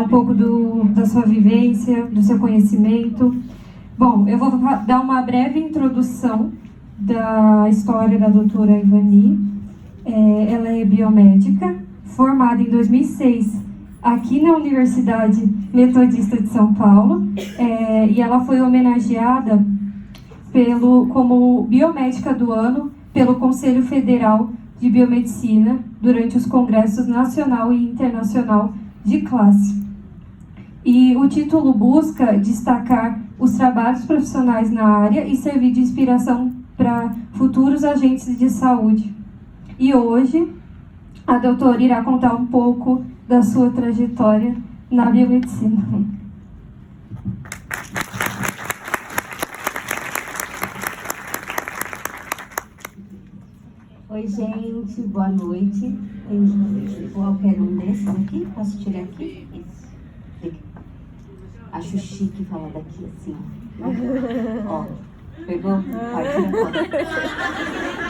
um pouco da sua vivência, do seu conhecimento. Bom, eu vou dar uma breve introdução da história da doutora Ivani. Ela é biomédica, formada em 2006 aqui na Universidade Metodista de São Paulo, e ela foi homenageada como biomédica do ano pelo Conselho Federal de Biomedicina durante os congressos nacional e internacional de classe. E o título busca destacar os trabalhos profissionais na área e servir de inspiração para futuros agentes de saúde. E hoje, a doutora irá contar um pouco da sua trajetória na biomedicina. Oi, gente, boa noite. Tem qualquer um desses aqui? Posso tirar aqui? Isso. Acho chique falar daqui assim. Ó, pegou?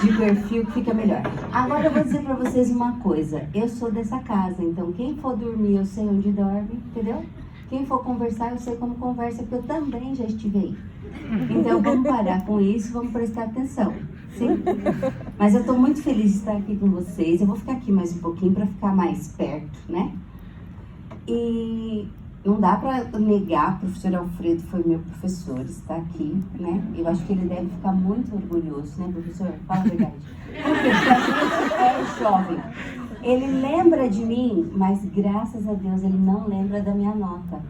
De perfil que fica melhor. Agora eu vou dizer pra vocês uma coisa. Eu sou dessa casa, então quem for dormir eu sei onde dorme, entendeu? Quem for conversar eu sei como conversa, porque eu também já estive aí. Então vamos parar com isso, vamos prestar atenção. Sim? Mas eu tô muito feliz de estar aqui com vocês. Eu vou ficar aqui mais um pouquinho pra ficar mais perto, né? E não dá pra negar, o professor Alfredo foi meu professor, está aqui, né? Eu acho que ele deve ficar muito orgulhoso, né, professor? Fala a verdade. Porque a gente é jovem. Ele lembra de mim, mas graças a Deus ele não lembra da minha nota.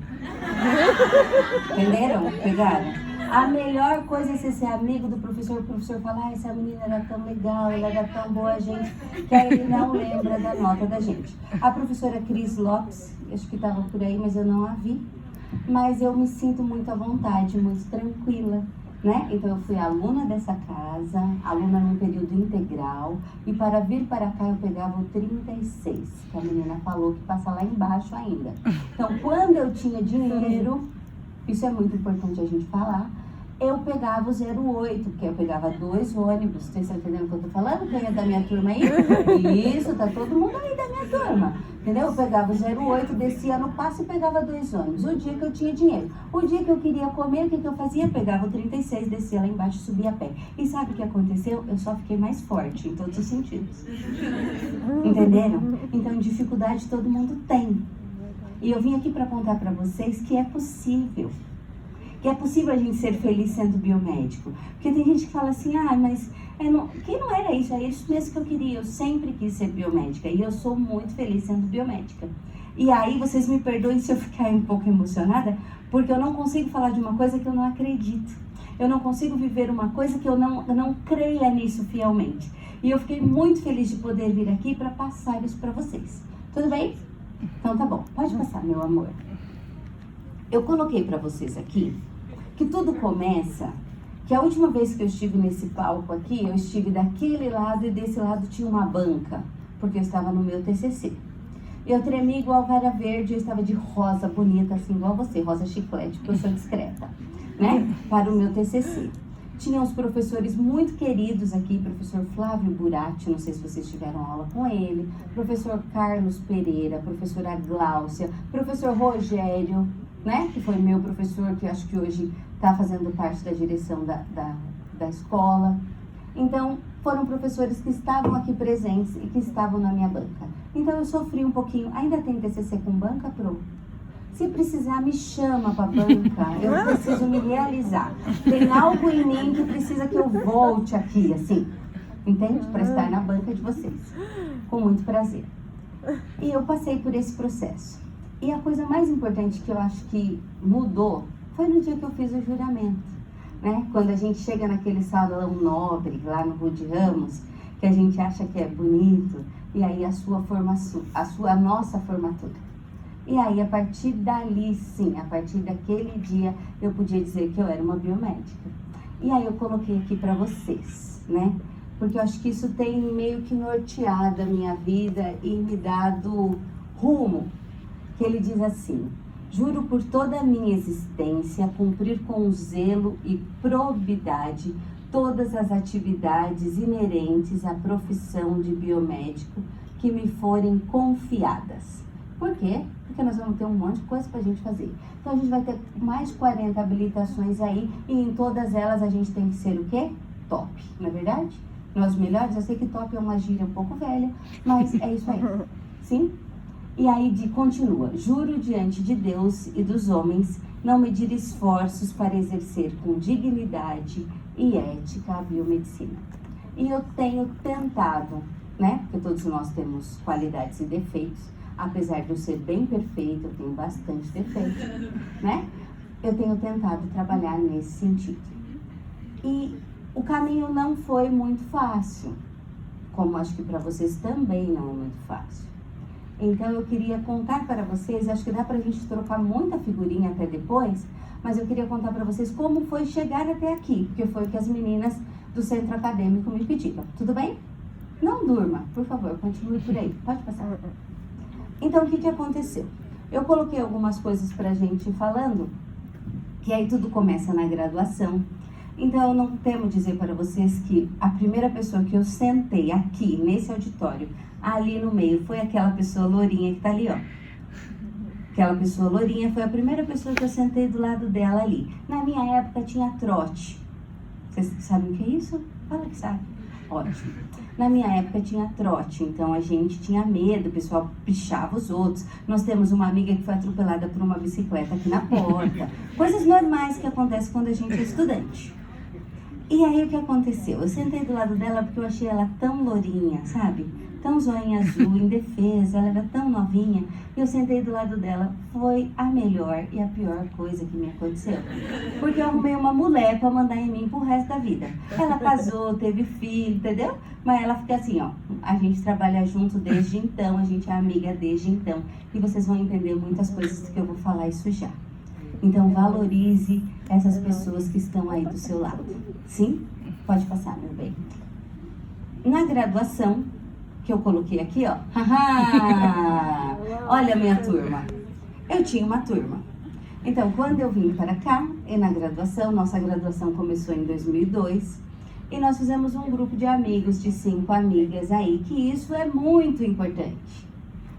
Entenderam? Pegaram? A melhor coisa é você ser amigo do professor, o professor fala, essa menina era tão legal, ela era tão boa gente, que aí ele não lembra da nota da gente. A professora Cris Lopes, acho que estava por aí, mas eu não a vi, mas eu me sinto muito à vontade, muito tranquila, né? Então eu fui aluna dessa casa, aluna num período integral, e para vir para cá eu pegava o 36, que a menina falou que passa lá embaixo ainda. Então quando eu tinha dinheiro, isso é muito importante a gente falar, eu pegava o 08, porque eu pegava 2 ônibus. Vocês estão entendendo o que eu tô falando? Quem é da minha turma aí? Isso, tá todo mundo aí da minha turma. Entendeu? Eu pegava o 08, descia no passo e pegava 2 ônibus. O dia que eu tinha dinheiro. O dia que eu queria comer, o que eu fazia? Eu pegava o 36, descia lá embaixo e subia a pé. E sabe o que aconteceu? Eu só fiquei mais forte em todos os sentidos. Entenderam? Então, dificuldade todo mundo tem. E eu vim aqui para contar para vocês que é possível. Que é possível a gente ser feliz sendo biomédico. Porque tem gente que fala assim, mas que não era isso, é isso mesmo que eu queria. Eu sempre quis ser biomédica e eu sou muito feliz sendo biomédica. E aí vocês me perdoem se eu ficar um pouco emocionada, porque eu não consigo falar de uma coisa que eu não acredito. Eu não consigo viver uma coisa que eu não creia nisso fielmente. E eu fiquei muito feliz de poder vir aqui para passar isso para vocês. Tudo bem? Então tá bom, pode passar, meu amor. Eu coloquei para vocês aqui que tudo começa, que a última vez que eu estive nesse palco aqui, eu estive daquele lado e desse lado tinha uma banca, porque eu estava no meu TCC. Eu tremi igual vara verde, eu estava de rosa bonita, assim, igual você, rosa chiclete, porque eu sou discreta, né? Para o meu TCC. Tinha uns professores muito queridos aqui, professor Flávio Burati, não sei se vocês tiveram aula com ele, professor Carlos Pereira, professora Gláucia, professor Rogério, né? Que foi meu professor, que acho que hoje está fazendo parte da direção da escola. Então, foram professores que estavam aqui presentes e que estavam na minha banca. Então, eu sofri um pouquinho. Ainda tem TCC com banca, Pro? Se precisar, me chama para banca. Eu preciso me realizar. Tem algo em mim que precisa que eu volte aqui, assim. Entende? Para estar na banca de vocês. Com muito prazer. E eu passei por esse processo. E a coisa mais importante que eu acho que mudou foi no dia que eu fiz o juramento, né? Quando a gente chega naquele salão nobre, lá no Rude Ramos, que a gente acha que é bonito, e aí a nossa formatura. E aí, a partir dali, sim, a partir daquele dia, eu podia dizer que eu era uma biomédica. E aí eu coloquei aqui para vocês, né? Porque eu acho que isso tem meio que norteado a minha vida e me dado rumo. Que ele diz assim: juro por toda a minha existência cumprir com zelo e probidade todas as atividades inerentes à profissão de biomédico que me forem confiadas. Por quê? Porque porque nós vamos ter um monte de coisa pra gente fazer. Então a gente vai ter mais de 40 habilitações aí, e em todas elas a gente tem que ser o quê? Top, não é verdade? Nós melhores, eu sei que top é uma gíria um pouco velha, mas é isso aí, sim? E aí continua, juro diante de Deus e dos homens não medir esforços para exercer com dignidade e ética a biomedicina. E eu tenho tentado, né, porque todos nós temos qualidades e defeitos, apesar de eu ser bem perfeita, eu tenho bastante defeito, né? Eu tenho tentado trabalhar nesse sentido. E o caminho não foi muito fácil, como acho que para vocês também não é muito fácil. Então eu queria contar para vocês, acho que dá pra gente trocar muita figurinha até depois, mas eu queria contar para vocês como foi chegar até aqui, porque foi o que as meninas do centro acadêmico me pediram. Tudo bem? Não durma, por favor, continue por aí. Pode passar. Então o que aconteceu? Eu coloquei algumas coisas pra gente falando, que aí tudo começa na graduação. Então eu não temo dizer para vocês que a primeira pessoa que eu sentei aqui nesse auditório, ali no meio, foi aquela pessoa lourinha que tá ali, ó. Aquela pessoa lourinha foi a primeira pessoa que eu sentei do lado dela ali. Na minha época tinha trote. Vocês sabem o que é isso? Fala que sabe. Ótimo. Na minha época tinha trote, então a gente tinha medo, o pessoal pichava os outros. Nós temos uma amiga que foi atropelada por uma bicicleta aqui na porta. Coisas normais que acontecem quando a gente é estudante. E aí o que aconteceu? Eu sentei do lado dela porque eu achei ela tão lourinha, sabe? Tão zoinha azul, indefesa, ela era tão novinha. E eu sentei do lado dela. Foi a melhor e a pior coisa que me aconteceu. Porque eu arrumei uma mulher pra mandar em mim pro resto da vida. Ela casou, teve filho, entendeu? Mas ela fica assim, ó. A gente trabalha junto desde então, a gente é amiga desde então. E vocês vão entender muitas coisas que eu vou falar isso já. Então valorize essas pessoas que estão aí do seu lado. Sim? Pode passar, meu bem. Na graduação, que eu coloquei aqui, ó. Olha a minha turma. Eu tinha uma turma. Então, quando eu vim para cá, e na graduação, nossa graduação começou em 2002, e nós fizemos um grupo de amigos, de 5 amigas aí, que isso é muito importante.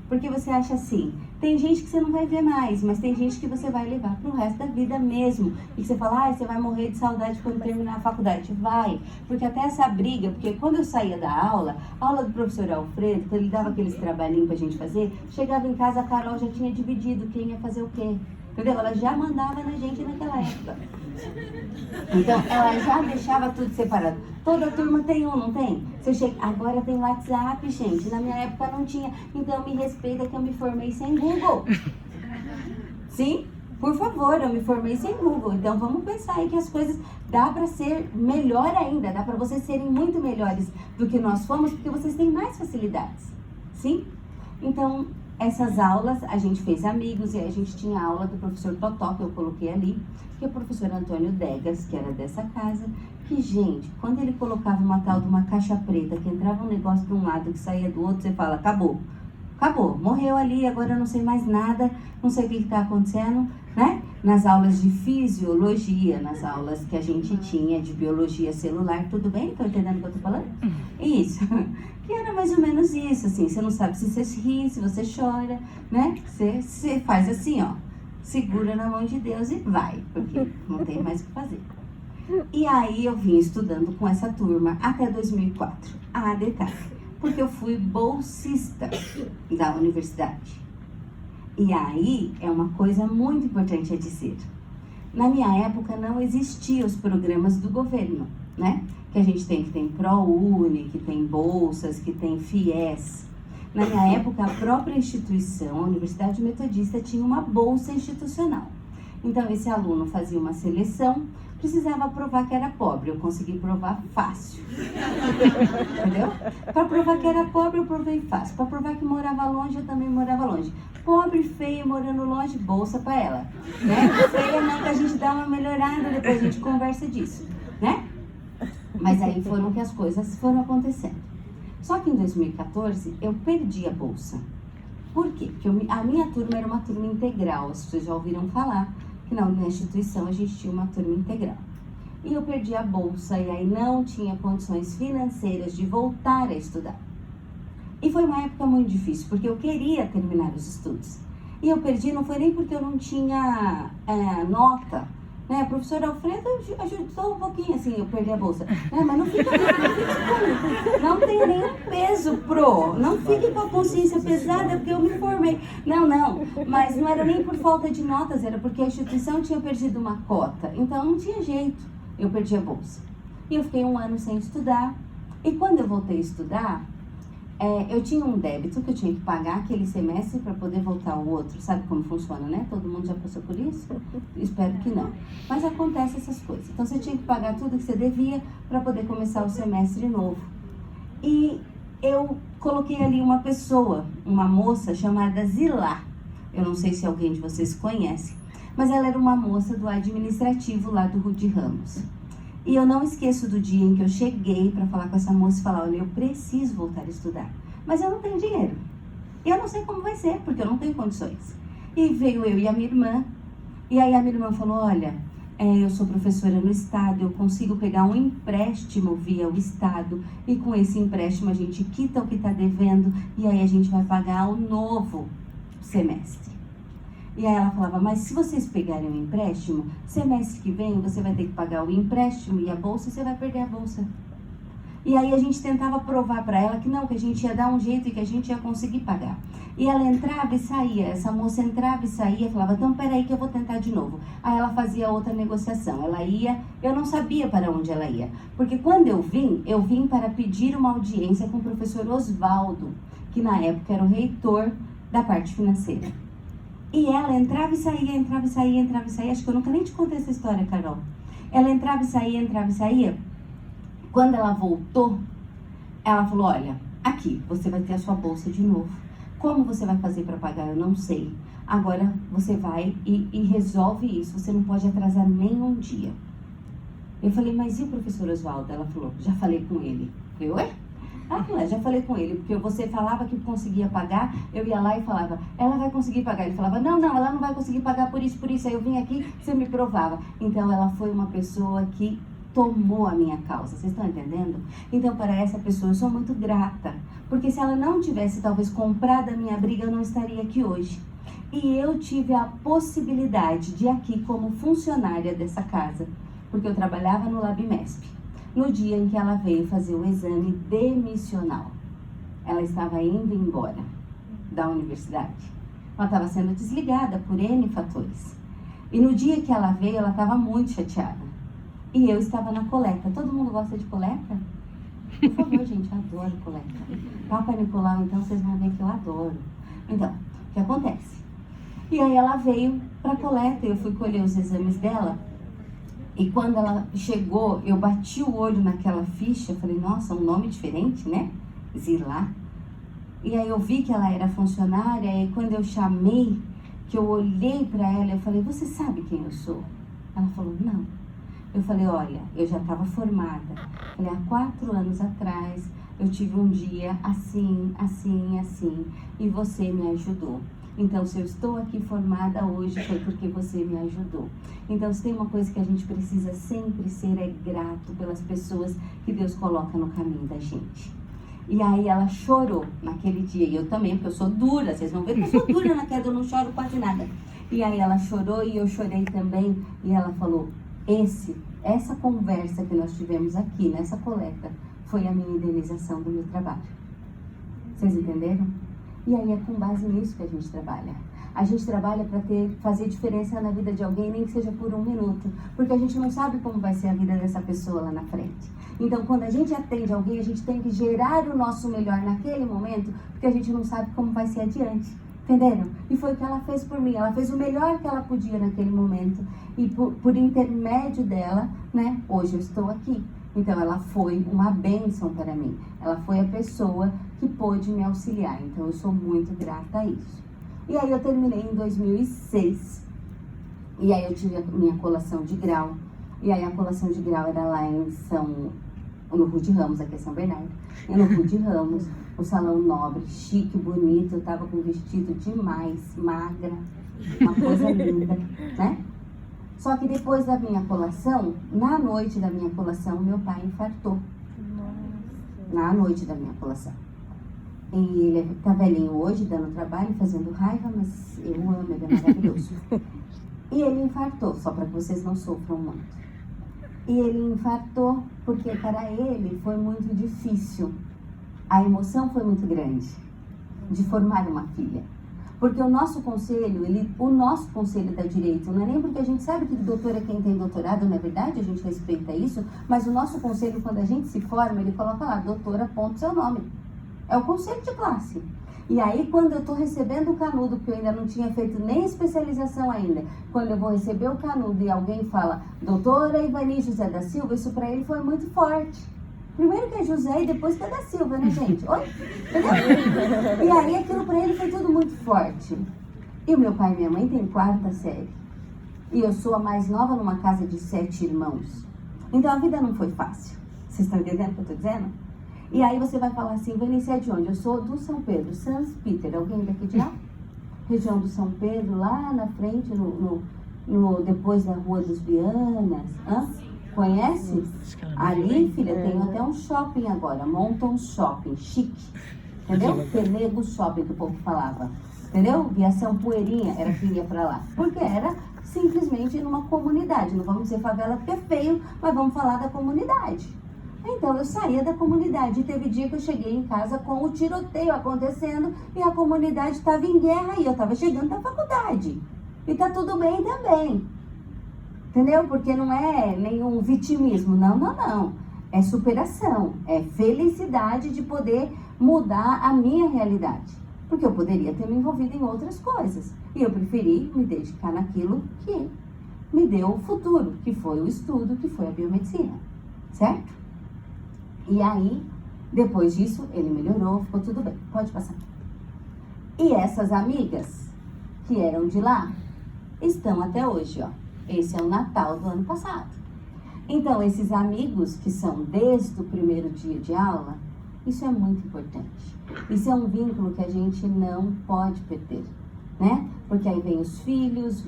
Porque você acha assim, tem gente que você não vai ver mais, mas tem gente que você vai levar pro resto da vida mesmo. E que você fala, você vai morrer de saudade quando terminar a faculdade. Vai, porque até essa briga, porque quando eu saía da aula, a aula do professor Alfredo, quando ele dava aqueles trabalhinhos pra gente fazer, chegava em casa, a Carol já tinha dividido quem ia fazer o quê. Entendeu? Ela já mandava na gente naquela época. Então, ela já deixava tudo separado. Toda turma tem um, não tem? Você chega, agora tem WhatsApp, gente. Na minha época não tinha. Então, me respeita que eu me formei sem Google. Sim? Por favor, eu me formei sem Google. Então, vamos pensar aí que as coisas dá pra ser melhor ainda. Dá pra vocês serem muito melhores do que nós fomos, porque vocês têm mais facilidades. Sim? Então, essas aulas, a gente fez amigos, e a gente tinha a aula do professor Totó, que eu coloquei ali, que é o professor Antônio Degas, que era dessa casa, que, gente, quando ele colocava uma tal de uma caixa preta, que entrava um negócio de um lado, que saía do outro, você fala, acabou. Acabou, morreu ali, agora eu não sei mais nada, não sei o que está acontecendo, né? Nas aulas de fisiologia, nas aulas que a gente tinha de biologia celular, tudo bem? Estão entendendo o que eu tô falando? Isso. Que era mais ou menos isso, assim, você não sabe se você ri, se você chora, né? Você faz assim, ó, segura na mão de Deus e vai, porque não tem mais o que fazer. E aí eu vim estudando com essa turma até 2004. Ah, detalhe, porque eu fui bolsista da universidade. E aí é uma coisa muito importante a dizer. Na minha época não existiam os programas do governo, né? Que a gente tem, que tem ProUni, que tem bolsas, que tem FIES. Na minha época, a própria instituição, a Universidade Metodista, tinha uma bolsa institucional. Então, esse aluno fazia uma seleção, precisava provar que era pobre. Eu consegui provar fácil. Entendeu? Para provar que era pobre, eu provei fácil. Para provar que morava longe, eu também morava longe. Pobre, feia, morando longe, bolsa para ela. Né? Feia não, que a gente dá uma melhorada, depois a gente conversa disso. Né? Mas aí foram que as coisas foram acontecendo. Só que em 2014, eu perdi a bolsa. Por quê? Porque a minha turma era uma turma integral. As pessoas já ouviram falar que na instituição a gente tinha uma turma integral. E eu perdi a bolsa e aí não tinha condições financeiras de voltar a estudar. E foi uma época muito difícil, porque eu queria terminar os estudos. E eu perdi, não foi nem porque eu não tinha nota, né? O professor Alfredo ajudou um pouquinho, assim, eu perdi a bolsa. Né? Mas não fica não tem nenhum peso não fique com a consciência pesada porque eu me formei. Não, mas não era nem por falta de notas, era porque a instituição tinha perdido uma cota. Então não tinha jeito, eu perdi a bolsa. E eu fiquei 1 ano sem estudar. E quando eu voltei a estudar, eu tinha um débito que eu tinha que pagar aquele semestre para poder voltar ao outro. Sabe como funciona, né? Todo mundo já passou por isso? Espero que não. Mas acontece essas coisas. Então você tinha que pagar tudo que você devia para poder começar o semestre novo. E eu coloquei ali uma pessoa, uma moça chamada Zilá. Eu não sei se alguém de vocês conhece, mas ela era uma moça do administrativo lá do Rude Ramos. E eu não esqueço do dia em que eu cheguei para falar com essa moça e falar, olha, eu preciso voltar a estudar, mas eu não tenho dinheiro. E eu não sei como vai ser, porque eu não tenho condições. E veio eu e a minha irmã, e aí a minha irmã falou, olha, eu sou professora no estado, eu consigo pegar um empréstimo via o estado, e com esse empréstimo a gente quita o que está devendo, e aí a gente vai pagar o novo semestre. E aí ela falava, mas se vocês pegarem um empréstimo, semestre que vem você vai ter que pagar o empréstimo e a bolsa e você vai perder a bolsa. E aí a gente tentava provar para ela que não, que a gente ia dar um jeito e que a gente ia conseguir pagar. E ela entrava e saía, essa moça entrava e saía, falava, então peraí que eu vou tentar de novo. Aí ela fazia outra negociação, ela ia, eu não sabia para onde ela ia. Porque quando eu vim para pedir uma audiência com o professor Osvaldo, que na época era o reitor da parte financeira. E ela entrava e saía, entrava e saía, entrava e saía. Acho que eu nunca nem te contei essa história, Carol. Ela entrava e saía, entrava e saía. Quando ela voltou, ela falou, olha, aqui, você vai ter a sua bolsa de novo. Como você vai fazer para pagar? Eu não sei. Agora você vai e resolve isso. Você não pode atrasar nem um dia. Eu falei, mas e o professor Osvaldo? Ela falou, já falei com ele. Eu, ué? Já falei com ele, porque você falava que conseguia pagar, eu ia lá e falava, ela vai conseguir pagar. Ele falava, não, ela não vai conseguir pagar por isso. Aí eu vim aqui, você me provava. Então ela foi uma pessoa que tomou a minha causa, vocês estão entendendo? Então para essa pessoa eu sou muito grata, porque se ela não tivesse talvez comprado a minha briga, eu não estaria aqui hoje. E eu tive a possibilidade de ir aqui como funcionária dessa casa, porque eu trabalhava no LabMesp. No dia em que ela veio fazer o exame demissional, ela estava indo embora da universidade. Ela estava sendo desligada por N fatores. E no dia que ela veio, ela estava muito chateada. E eu estava na coleta. Todo mundo gosta de coleta? Por favor, gente, eu adoro coleta. Papa Nicolau, então, vocês vão ver que eu adoro. Então, o que acontece? E aí ela veio para a coleta, eu fui colher os exames dela. E quando ela chegou, eu bati o olho naquela ficha, falei, nossa, um nome diferente, né? Zilá. E aí eu vi que ela era funcionária, e quando eu chamei, que eu olhei para ela, eu falei, você sabe quem eu sou? Ela falou, não. Eu falei, olha, eu já estava formada. Falei, há 4 anos atrás, eu tive um dia assim, e você me ajudou. Então, se eu estou aqui formada hoje, foi porque você me ajudou. Então, se tem uma coisa que a gente precisa sempre ser, é grato pelas pessoas que Deus coloca no caminho da gente. E aí ela chorou naquele dia, e eu também, porque eu sou dura, vocês vão ver que eu sou dura na queda, eu não choro quase nada. E aí ela chorou e eu chorei também, e ela falou, essa conversa que nós tivemos aqui, nessa coleta, foi a minha indenização do meu trabalho. Vocês entenderam? E aí é com base nisso que a gente trabalha. A gente trabalha para fazer diferença na vida de alguém, nem que seja por 1 minuto. Porque a gente não sabe como vai ser a vida dessa pessoa lá na frente. Então, quando a gente atende alguém, a gente tem que gerar o nosso melhor naquele momento, porque a gente não sabe como vai ser adiante. Entenderam? E foi o que ela fez por mim. Ela fez o melhor que ela podia naquele momento. E por intermédio dela, né, hoje eu estou aqui. Então, ela foi uma bênção para mim. Ela foi a pessoa que pôde me auxiliar. Então, eu sou muito grata a isso. E aí, eu terminei em 2006. E aí, eu tive a minha colação de grau. E aí, a colação de grau era lá no Rude Ramos, aqui em São Bernardo. E no Rude Ramos, o salão nobre, chique, bonito. Eu tava com um vestido demais, magra, uma coisa linda, né? Só que depois da minha colação, na noite da minha colação, meu pai infartou. Nossa. Na noite da minha colação. E ele tá velhinho hoje, dando trabalho, fazendo raiva, mas eu amo, ele é maravilhoso. E ele infartou, só para que vocês não sofram muito. E ele infartou porque para ele foi muito difícil. A emoção foi muito grande de formar uma filha. Porque o nosso conselho, o nosso conselho da direito, não é nem porque a gente sabe que doutor é quem tem doutorado, não é verdade? A gente respeita isso, mas o nosso conselho, quando a gente se forma, ele coloca lá, doutora, ponto, seu nome. É o conselho de classe. E aí, quando eu estou recebendo o canudo, porque eu ainda não tinha feito nem especialização ainda, quando eu vou receber o canudo e alguém fala, doutora Ivani José da Silva, isso para ele foi muito forte. Primeiro que é José e depois que é da Silva, né, gente? Oi? Entendeu? E aí, aquilo para ele foi tudo muito forte. E o meu pai e minha mãe têm 4ª série. E eu sou a mais nova numa casa de 7 irmãos. Então, a vida não foi fácil. Vocês estão entendendo o que eu estou dizendo? E aí você vai falar assim, Vanice, é de onde? Eu sou do São Pedro, Sans Peter. Alguém daqui de lá? Região do São Pedro, lá na frente, depois da Rua dos Vianas. Hã? Conhece? Ali, filha, tem até um shopping agora. Monta um shopping chique. Entendeu? Pelego Shopping, que o povo falava. Entendeu? Viação Poeirinha era que ia pra lá. Porque era simplesmente numa comunidade. Não vamos dizer favela porque é feio, mas vamos falar da comunidade. Então, eu saía da comunidade e teve dia que eu cheguei em casa com o tiroteio acontecendo e a comunidade estava em guerra e eu estava chegando da faculdade. E tá tudo bem também. Entendeu? Porque não é nenhum vitimismo. Não, não, não. É superação. É felicidade de poder mudar a minha realidade. Porque eu poderia ter me envolvido em outras coisas. E eu preferi me dedicar naquilo que me deu o futuro, que foi o estudo, que foi a biomedicina. Certo? E aí, depois disso, ele melhorou, ficou tudo bem. Pode passar. E essas amigas, que eram de lá, estão até hoje, ó. Esse é o Natal do ano passado. Então, esses amigos que são desde o primeiro dia de aula, isso é muito importante. Isso é um vínculo que a gente não pode perder, né? Porque aí vem os filhos,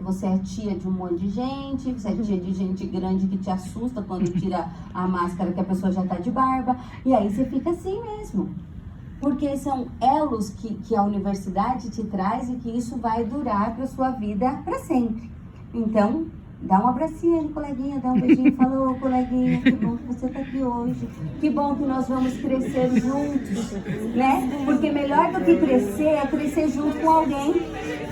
você é tia de um monte de gente, você é tia de gente grande que te assusta quando tira a máscara que a pessoa já tá de barba, e aí você fica assim mesmo. Porque são elos que a universidade te traz e que isso vai durar para sua vida para sempre. Então, dá um abracinho aí, coleguinha, dá um beijinho, falou, coleguinha, que bom que você tá aqui hoje, que bom que nós vamos crescer juntos, né? Porque melhor do que crescer é crescer junto com alguém,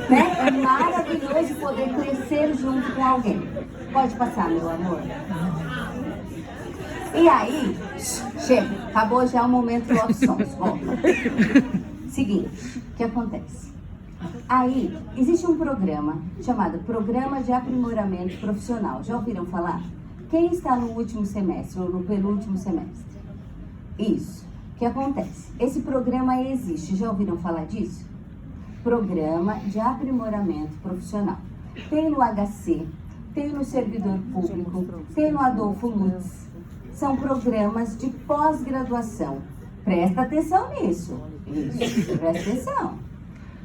né? É maravilhoso poder crescer junto com alguém. Pode passar, meu amor. E aí, chega, acabou já o momento do opções, volta. Seguinte, o que acontece? Aí, existe um programa chamado Programa de Aprimoramento Profissional. Já ouviram falar? Quem está no último semestre ou no penúltimo semestre? Isso. O que acontece? Esse programa existe. Já ouviram falar disso? Programa de Aprimoramento Profissional. Tem no HC, tem no Servidor Público, tem no Adolfo Lutz. São programas de pós-graduação. Presta atenção nisso. Isso, presta atenção.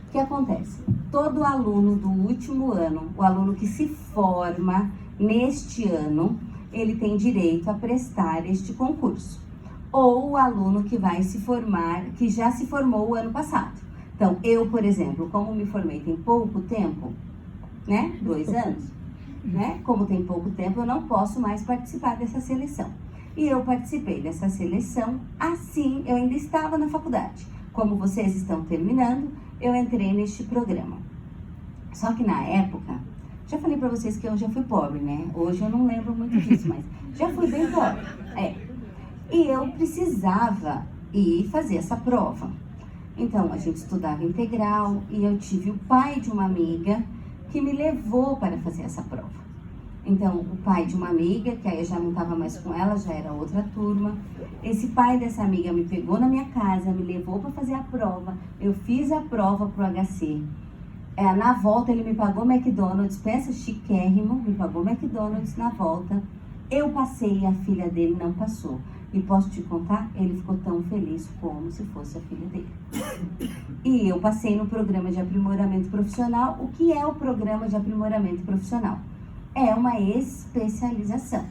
O que acontece? Todo aluno do último ano, o aluno que se forma neste ano, ele tem direito a prestar este concurso. Ou o aluno que vai se formar, que já se formou o ano passado. Então, eu, por exemplo, como me formei tem pouco tempo, né? 2 anos, né? Como tem pouco tempo, eu não posso mais participar dessa seleção. E eu participei dessa seleção, assim, eu ainda estava na faculdade. Como vocês estão terminando, eu entrei neste programa. Só que na época, já falei pra vocês que eu já fui pobre, né? Hoje eu não lembro muito disso, mas já fui bem pobre. E eu precisava ir fazer essa prova. Então, a gente estudava integral e eu tive o pai de uma amiga que me levou para fazer essa prova. Então, o pai de uma amiga, que aí eu já não estava mais com ela, já era outra turma. Esse pai dessa amiga me pegou na minha casa, me levou para fazer a prova. Eu fiz a prova pro HC. Na volta ele me pagou McDonald's, peça chiquérrimo, me pagou McDonald's na volta. Eu passei e a filha dele não passou. E posso te contar, ele ficou tão feliz como se fosse a filha dele. E eu passei no programa de aprimoramento profissional. O que é o programa de aprimoramento profissional? É uma especialização.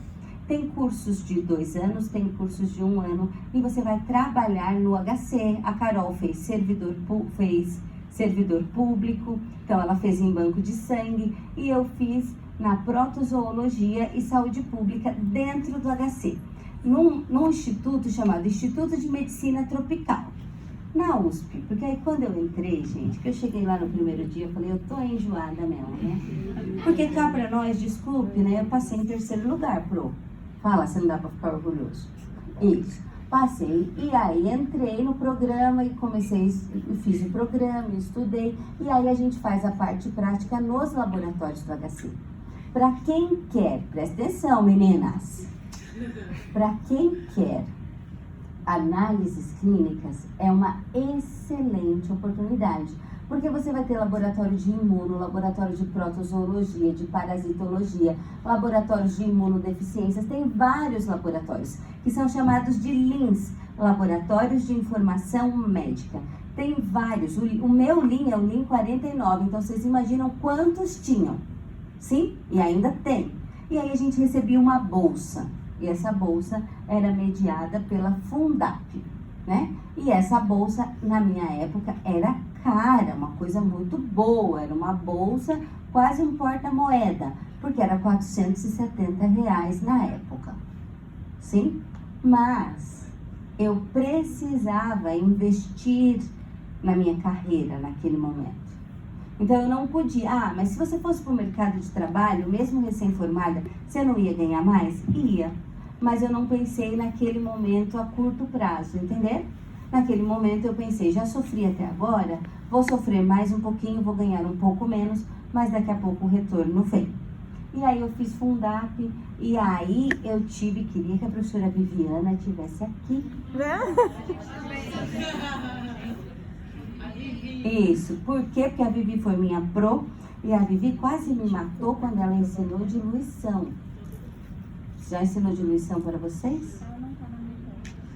Tem cursos de 2 anos, tem cursos de 1 ano, e você vai trabalhar no HC. A Carol fez servidor público, então ela fez em banco de sangue, e eu fiz na protozoologia e saúde pública dentro do HC, num instituto chamado Instituto de Medicina Tropical, na USP. Porque aí quando eu entrei, gente, que eu cheguei lá no primeiro dia, eu falei, eu tô enjoada mesmo, né? Porque cá pra nós, desculpe, né, eu passei em 3º lugar, Fala, você não dá pra ficar orgulhoso. Isso. Passei, e aí entrei no programa e fiz o programa, estudei, e aí a gente faz a parte prática nos laboratórios do HC. Para quem quer, presta atenção, meninas, para quem quer análises clínicas, é uma excelente oportunidade, porque você vai ter laboratório de imuno, laboratório de protozoologia, de parasitologia, laboratórios de imunodeficiências, tem vários laboratórios, que são chamados de LINS, Laboratórios de Informação Médica. Tem vários, o meu LIN é o LIN 49, então vocês imaginam quantos tinham, sim? E ainda tem. E aí a gente recebia uma bolsa, e essa bolsa era mediada pela Fundap, né? E essa bolsa, na minha época, era cara, uma coisa muito boa, era uma bolsa quase um porta-moeda, porque era R$470 na época, sim? Mas eu precisava investir na minha carreira naquele momento. Então eu não podia, mas se você fosse para o mercado de trabalho, mesmo recém-formada, você não ia ganhar mais? Ia, mas eu não pensei naquele momento a curto prazo, entendeu? Naquele momento eu pensei, já sofri até agora, vou sofrer mais um pouquinho, vou ganhar um pouco menos, mas daqui a pouco o retorno vem. E aí eu fiz Fundap, e aí eu queria que a professora Viviana estivesse aqui. Isso, por quê? Porque a Vivi foi minha e a Vivi quase me matou quando ela ensinou diluição. Já ensinou diluição para vocês?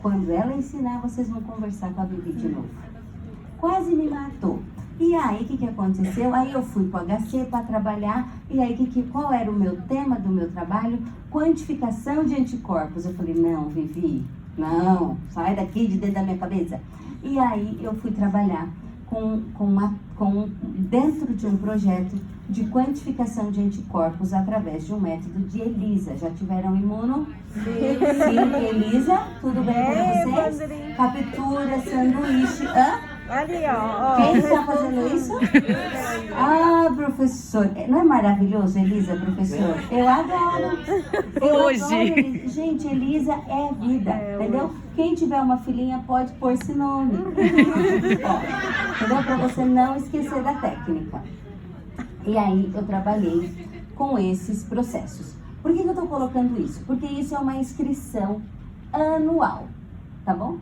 Quando ela ensinar, vocês vão conversar com a Vivi de novo. Quase me matou. E aí, o que aconteceu? Aí eu fui para o HC para trabalhar, e aí qual era o meu tema do meu trabalho? Quantificação de anticorpos. Eu falei, não, Vivi, não, sai daqui de dentro da minha cabeça. E aí eu fui trabalhar dentro de um projeto de quantificação de anticorpos através de um método de ELISA. Já tiveram imuno? Sim, ELISA, tudo bem com vocês? Captura, sanduíche, Ali, ó. Quem está fazendo isso? Professor, não é maravilhoso, Elisa, professor? Eu adoro. Adoro. Gente, Elisa é vida, entendeu? Quem tiver uma filhinha pode pôr esse nome. Entendeu? Para você não esquecer da técnica. E aí eu trabalhei com esses processos. Por que eu estou colocando isso? Porque isso é uma inscrição anual, tá bom?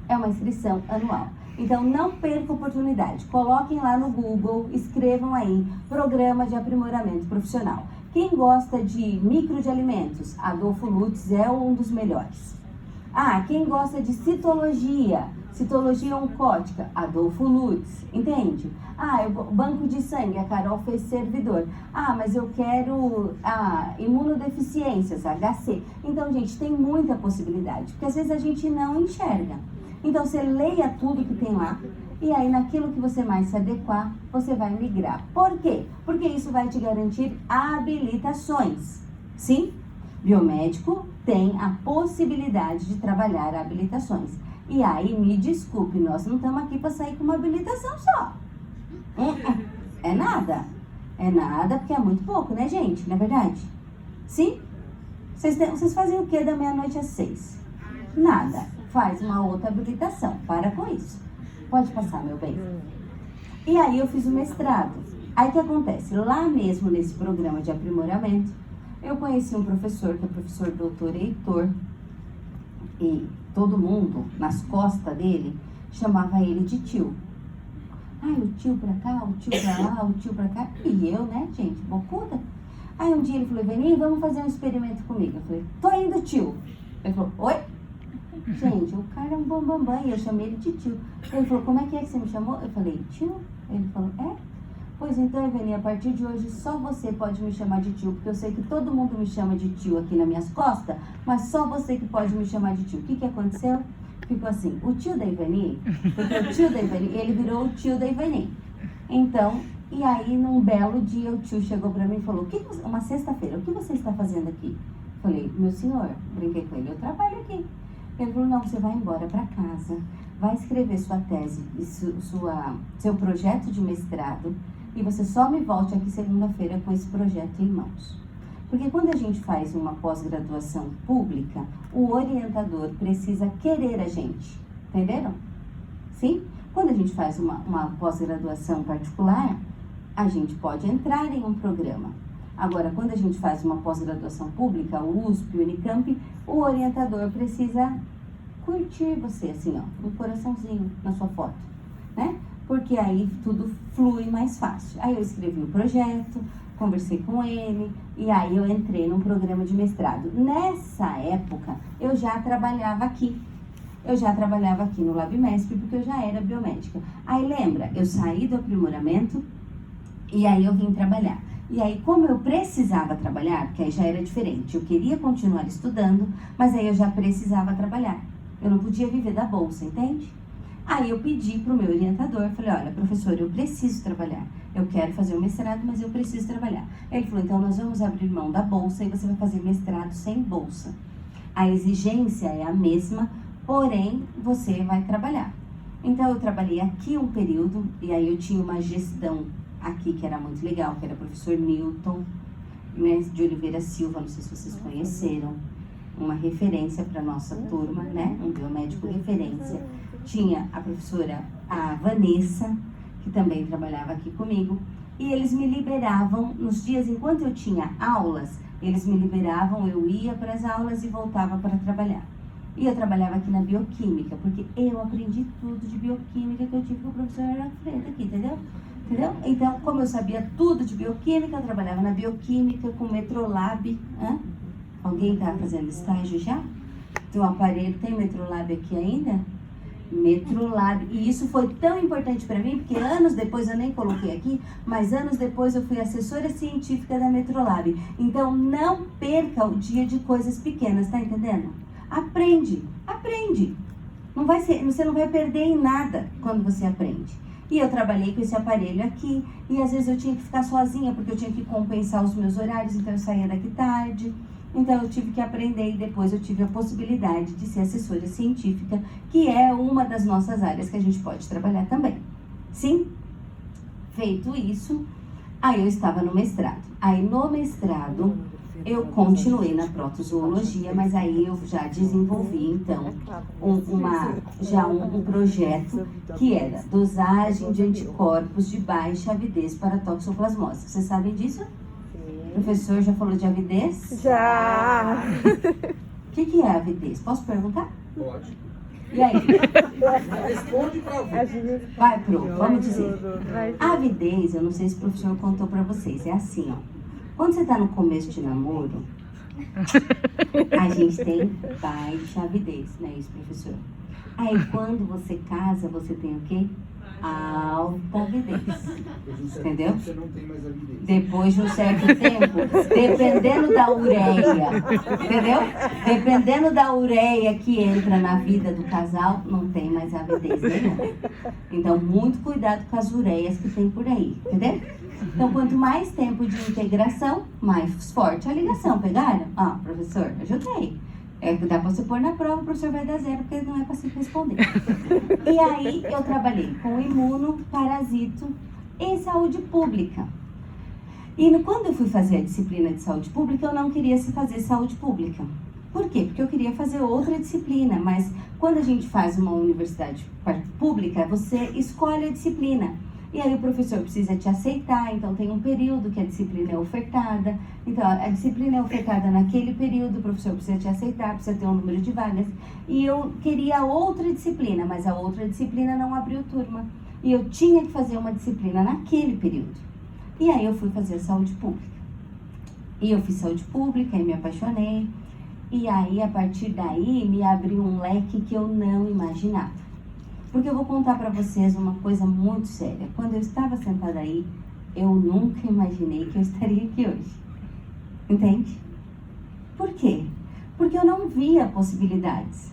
É uma inscrição anual. Então, não perca a oportunidade. Coloquem lá no Google, escrevam aí, Programa de Aprimoramento Profissional. Quem gosta de micro de alimentos, Adolfo Lutz é um dos melhores. Quem gosta de citologia oncótica, Adolfo Lutz, entende? Banco de sangue, a Carol fez servidor. Mas eu quero imunodeficiências, HC. Então, gente, tem muita possibilidade, porque às vezes a gente não enxerga. Então, você leia tudo que tem lá, e aí naquilo que você mais se adequar, você vai migrar. Por quê? Porque isso vai te garantir habilitações. Sim, biomédico tem a possibilidade de trabalhar habilitações. E aí, me desculpe, nós não estamos aqui para sair com uma habilitação só. É nada. É nada, porque é muito pouco, né, gente? Não é verdade? Sim? Vocês fazem o quê da meia-noite às 6? Nada. Faz uma outra habilitação. Para com isso. Pode passar, meu bem. E aí eu fiz o mestrado. Aí o que acontece? Lá mesmo nesse programa de aprimoramento, eu conheci um professor, que é o professor doutor Heitor, e todo mundo, nas costas dele, chamava ele de tio. O tio pra cá, o tio pra lá, o tio pra cá. E eu, né, gente, bocuda. Aí um dia ele falou, Veni, vamos fazer um experimento comigo. Eu falei, tô indo, tio. Ele falou, oi? Gente, o cara é um bambambam, e eu chamei ele de tio. Ele falou, como é que você me chamou? Eu falei, tio? Ele falou, Pois então, Ivani, a partir de hoje só você pode me chamar de tio, porque eu sei que todo mundo me chama de tio aqui nas minhas costas, mas só você que pode me chamar de tio. O que aconteceu? Ficou assim, o tio da Ivani, porque o tio da Ivani, ele virou o tio da Ivani. Então, e aí num belo dia o tio chegou pra mim e falou, uma sexta-feira, o que você está fazendo aqui? Falei, meu senhor, brinquei com ele, eu trabalho aqui. Ele falou, não, você vai embora pra casa, vai escrever sua tese, seu projeto de mestrado, e você só me volte aqui segunda-feira com esse projeto em mãos. Porque quando a gente faz uma pós-graduação pública, o orientador precisa querer a gente, entenderam? Sim? Quando a gente faz uma pós-graduação particular, a gente pode entrar em um programa. Agora, quando a gente faz uma pós-graduação pública, o USP, o Unicamp, o orientador precisa curtir você, assim, ó, um coraçãozinho na sua foto, né? Porque aí tudo flui mais fácil. Aí eu escrevi o projeto, conversei com ele, e aí eu entrei num programa de mestrado. Nessa época, eu já trabalhava aqui. Eu já trabalhava aqui no LabMesp, porque eu já era biomédica. Aí lembra, eu saí do aprimoramento, e aí eu vim trabalhar. E aí, como eu precisava trabalhar, porque aí já era diferente, eu queria continuar estudando, mas aí eu já precisava trabalhar. Eu não podia viver da bolsa, entende? Aí eu pedi para o meu orientador, falei, olha, professor, eu preciso trabalhar. Eu quero fazer o mestrado, mas eu preciso trabalhar. Ele falou, então nós vamos abrir mão da bolsa e você vai fazer mestrado sem bolsa. A exigência é a mesma, porém, você vai trabalhar. Então eu trabalhei aqui um período, e aí eu tinha uma gestão aqui que era muito legal, que era o professor Newton, né, de Oliveira Silva, não sei se vocês conheceram, uma referência para nossa turma, né, um biomédico referência. Tinha a professora a Vanessa, que também trabalhava aqui comigo, e eles me liberavam, nos dias enquanto eu tinha aulas, eles me liberavam, eu ia para as aulas e voltava para trabalhar. E eu trabalhava aqui na bioquímica, porque eu aprendi tudo de bioquímica que eu tive com o professor Arafredo aqui, entendeu? Então, como eu sabia tudo de bioquímica, eu trabalhava na bioquímica com o Metrolab. Alguém está fazendo estágio já? Tem um aparelho, tem Metrolab aqui ainda? Metrolab. E isso foi tão importante para mim, porque anos depois, eu nem coloquei aqui, mas anos depois eu fui assessora científica da Metrolab. Então, não perca o dia de coisas pequenas, tá entendendo? Aprende. Você não vai perder em nada quando você aprende. E eu trabalhei com esse aparelho aqui, e às vezes eu tinha que ficar sozinha, porque eu tinha que compensar os meus horários, então eu saía daqui tarde. Então eu tive que aprender, e depois eu tive a possibilidade de ser assessora científica, que é uma das nossas áreas que a gente pode trabalhar também. Sim? Feito isso, aí eu estava no mestrado. Aí no mestrado, eu continuei na protozoologia, mas aí eu já desenvolvi, então, um projeto que era dosagem de anticorpos de baixa avidez para toxoplasmose. Vocês sabem disso? O professor já falou de avidez? Já! O que é avidez? Posso perguntar? Pode. E aí? Responde pra ouvir. Vai, Pro, vamos dizer. A avidez, eu não sei se o professor contou pra vocês, é assim, ó. Quando você tá no começo de namoro, a gente tem baixa avidez, não é isso, professor? Aí quando você casa, você tem o quê? Alta avidez. Entendeu? Você não tem mais avidez. Depois de um certo tempo, dependendo da ureia, entendeu? Dependendo da ureia que entra na vida do casal, não tem mais avidez nenhuma. Então, muito cuidado com as ureias que tem por aí, entendeu? Então, quanto mais tempo de integração, mais forte a ligação. Pegaram? Professor, ajudei. Dá pra você pôr na prova, o professor vai dar 0, porque não é pra se responder. E aí, eu trabalhei com imuno, parasito e saúde pública. E quando eu fui fazer a disciplina de saúde pública, eu não queria fazer saúde pública. Por quê? Porque eu queria fazer outra disciplina, mas quando a gente faz uma universidade pública, você escolhe a disciplina. E aí o professor precisa te aceitar, então tem um período que a disciplina é ofertada. Então a disciplina é ofertada naquele período, o professor precisa te aceitar, precisa ter um número de vagas. E eu queria outra disciplina, mas a outra disciplina não abriu turma. E eu tinha que fazer uma disciplina naquele período. E aí eu fui fazer saúde pública. E eu fiz saúde pública e me apaixonei. E aí, a partir daí, me abriu um leque que eu não imaginava. Porque eu vou contar pra vocês uma coisa muito séria. Quando eu estava sentada aí, eu nunca imaginei que eu estaria aqui hoje. Entende? Por quê? Porque eu não via possibilidades.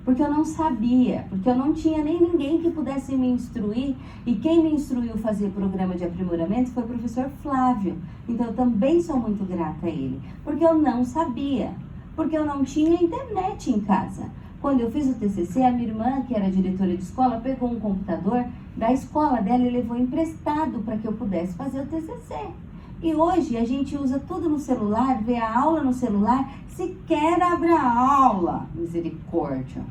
Porque eu não sabia, porque eu não tinha nem ninguém que pudesse me instruir, e quem me instruiu a fazer programa de aprimoramento foi o professor Flávio. Então eu também sou muito grata a ele, porque eu não sabia, porque eu não tinha internet em casa. Quando eu fiz o TCC, a minha irmã, que era diretora de escola, pegou um computador da escola dela e levou emprestado para que eu pudesse fazer o TCC. E hoje a gente usa tudo no celular, vê a aula no celular, sequer abre a aula. Misericórdia.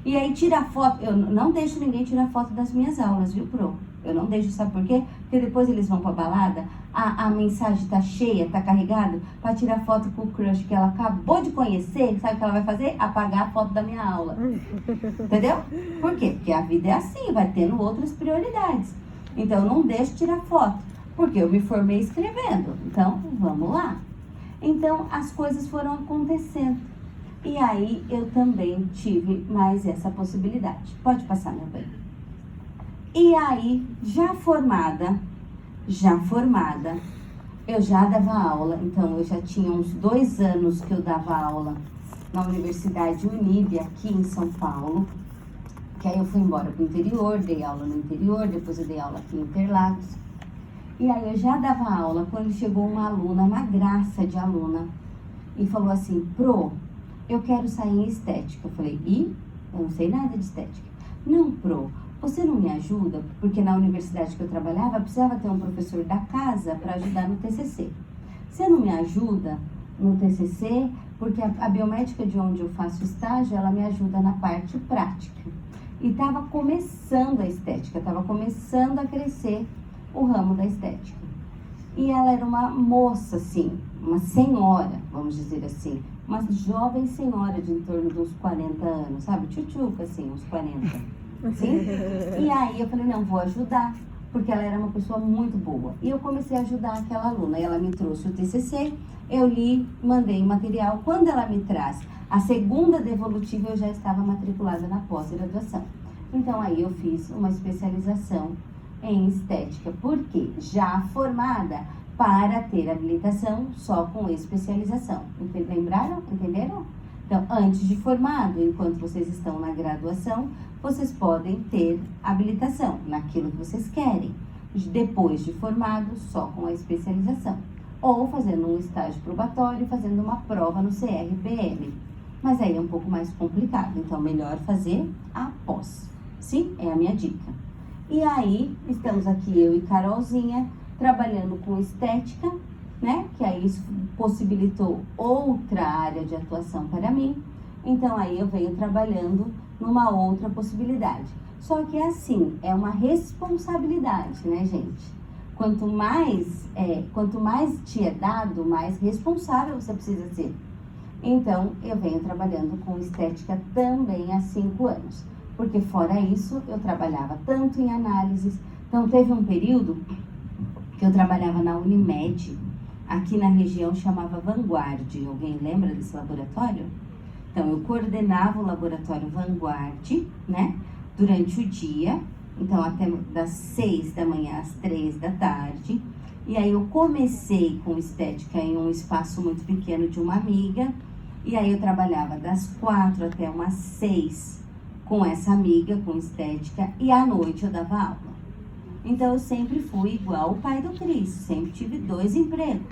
E aí tira foto. Eu não deixo ninguém tirar foto das minhas aulas, viu, Pro? Eu não deixo, sabe por quê? Porque depois eles vão pra balada, a mensagem tá cheia, tá carregado, pra tirar foto com o crush que ela acabou de conhecer. Sabe o que ela vai fazer? Apagar a foto da minha aula. Entendeu? Por quê? Porque a vida é assim, vai tendo outras prioridades. Então eu não deixo tirar foto. Porque eu me formei escrevendo, então vamos lá. Então as coisas foram acontecendo. E aí eu também tive mais essa possibilidade. Pode passar, meu bem. E aí, já formada, eu já dava aula. Então eu já tinha uns 2 anos que eu dava aula na Universidade Unib, aqui em São Paulo. Que aí eu fui embora para o interior, dei aula no interior, depois eu dei aula aqui em Interlagos. E aí eu já dava aula quando chegou uma aluna, uma graça de aluna, e falou assim: Pro, eu quero sair em estética. Eu falei: eu não sei nada de estética. Não, Pro, você não me ajuda? Porque na universidade que eu trabalhava, precisava ter um professor da casa para ajudar no TCC. Você não me ajuda no TCC? Porque a biomédica de onde eu faço estágio, ela me ajuda na parte prática. E estava começando a estética, estava começando a crescer o ramo da estética. E ela era uma moça, assim, uma senhora, vamos dizer assim, uma jovem senhora de em torno de uns 40 anos, sabe? Tchutchuca, assim, uns 40. Sim? E aí eu falei: não, vou ajudar, porque ela era uma pessoa muito boa. E eu comecei a ajudar aquela aluna. E ela me trouxe o TCC, eu li, mandei o material. Quando ela me traz a segunda devolutiva, eu já estava matriculada na pós-graduação. Então aí eu fiz uma especialização em estética, porque já formada para ter habilitação só com especialização. Lembraram? Entenderam? Então, antes de formado, enquanto vocês estão na graduação, vocês podem ter habilitação naquilo que vocês querem. Depois de formado, só com a especialização. Ou fazendo um estágio probatório, fazendo uma prova no CRPM. Mas aí é um pouco mais complicado, então melhor fazer após. Sim, é a minha dica. E aí, estamos aqui eu e Carolzinha, trabalhando com estética, né? Que aí isso possibilitou outra área de atuação para mim. Então aí eu venho trabalhando numa outra possibilidade. Só que é assim, é uma responsabilidade, né, gente? Quanto mais te é dado, mais responsável você precisa ser. Então, eu venho trabalhando com estética também há 5 anos. Porque fora isso, eu trabalhava tanto em análises. Então, teve um período que eu trabalhava na Unimed, aqui na região chamava Vanguard. Alguém lembra desse laboratório? Então, eu coordenava o laboratório Vanguard, né, durante o dia. Então, até das 6 da manhã às 3 da tarde. E aí, eu comecei com estética em um espaço muito pequeno de uma amiga. E aí, eu trabalhava das 4 até umas 6 com essa amiga, com estética, e à noite eu dava aula. Então eu sempre fui igual o pai do Cris, sempre tive 2 empregos,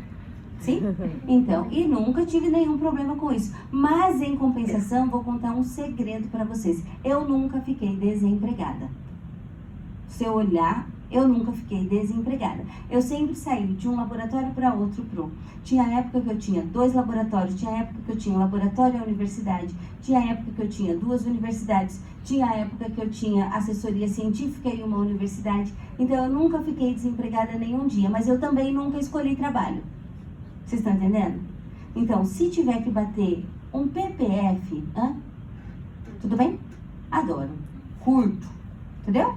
sim? Então, e nunca tive nenhum problema com isso. Mas em compensação, vou contar um segredo para vocês. Eu nunca fiquei desempregada. Se eu olhar, eu nunca fiquei desempregada. Eu sempre saí de um laboratório para outro pro. Tinha época que eu tinha 2 laboratórios, tinha época que eu tinha um laboratório e a universidade, tinha época que eu tinha 2 universidades, tinha época que eu tinha assessoria científica e uma universidade. Então eu nunca fiquei desempregada nenhum dia, mas eu também nunca escolhi trabalho. Vocês estão entendendo? Então, se tiver que bater um PPF, tudo bem? Adoro. Curto, entendeu?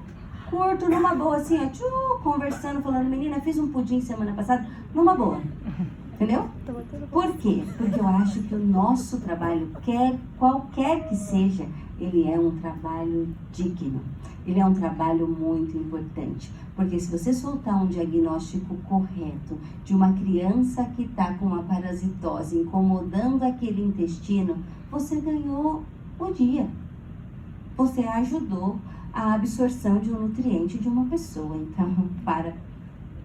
Curto, numa boa, assim, ó, conversando, falando: menina, fiz um pudim semana passada, numa boa. Entendeu? Por quê? Porque eu acho que o nosso trabalho, qualquer que seja, ele é um trabalho digno. Ele é um trabalho muito importante. Porque se você soltar um diagnóstico correto de uma criança que está com uma parasitose incomodando aquele intestino, você ganhou o dia. Você ajudou a absorção de um nutriente de uma pessoa. Então,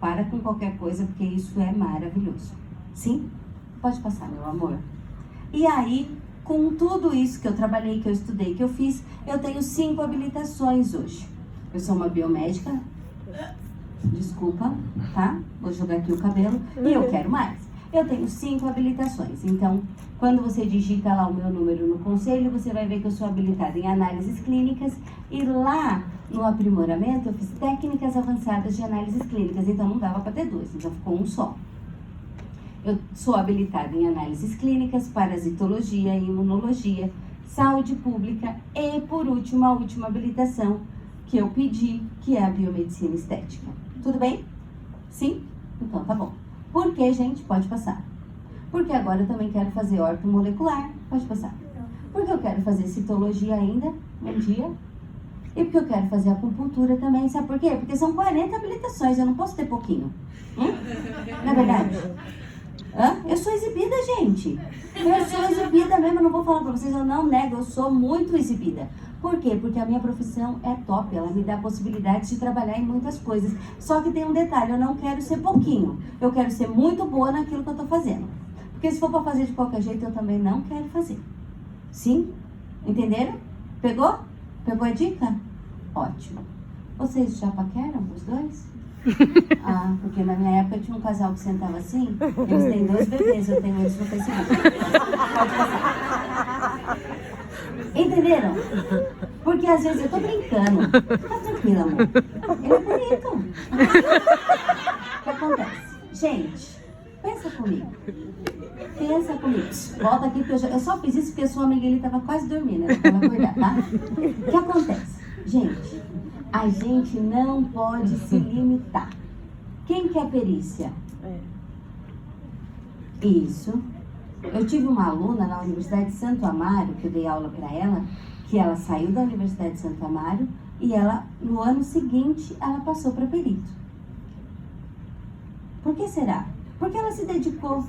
para com qualquer coisa, porque isso é maravilhoso. Sim? Pode passar, meu amor. E aí, com tudo isso que eu trabalhei, que eu estudei, que eu fiz, eu tenho 5 habilitações hoje. Eu sou uma biomédica, desculpa, tá? Vou jogar aqui o cabelo, e eu quero mais. Eu tenho 5 habilitações, então, quando você digita lá o meu número no conselho, você vai ver que eu sou habilitada em análises clínicas, e lá no aprimoramento eu fiz técnicas avançadas de análises clínicas, então não dava para ter 2, então ficou um só. Eu sou habilitada em análises clínicas, parasitologia, imunologia, saúde pública e, por último, a última habilitação que eu pedi, que é a biomedicina estética. Tudo bem? Sim? Então tá bom. Por que, gente? Pode passar. Porque agora eu também quero fazer ortomolecular. Pode passar. Porque eu quero fazer citologia ainda, um dia. E porque eu quero fazer acupuntura também. Sabe por quê? Porque são 40 habilitações, eu não posso ter pouquinho. Não é verdade? Eu sou exibida, gente. Eu sou exibida mesmo, eu não vou falar pra vocês, eu não nego, eu sou muito exibida. Por quê? Porque a minha profissão é top, ela me dá possibilidades de trabalhar em muitas coisas. Só que tem um detalhe, eu não quero ser pouquinho, eu quero ser muito boa naquilo que eu tô fazendo. Porque se for pra fazer de qualquer jeito, eu também não quero fazer. Sim? Entenderam? Pegou? Pegou a dica? Ótimo. Vocês já paqueram os dois? Ah, porque na minha época tinha um casal que sentava assim, eles têm 2 bebês, eu tenho eles no Facebook. Pode passar. Entenderam? Porque às vezes eu tô brincando. Tá tranquilo, amor. Ele é bonito. O que acontece? Gente, pensa comigo. Pensa comigo. Volta aqui, porque eu só fiz isso porque a sua amiga ele tava quase dormindo, né? Pra ela acordar, tá? O que acontece? Gente, a gente não pode se limitar. Quem quer perícia? Isso. Eu tive uma aluna na Universidade de Santo Amaro, que eu dei aula para ela, que ela saiu da Universidade de Santo Amaro e ela, no ano seguinte, ela passou para perito. Por que será? Porque ela se dedicou,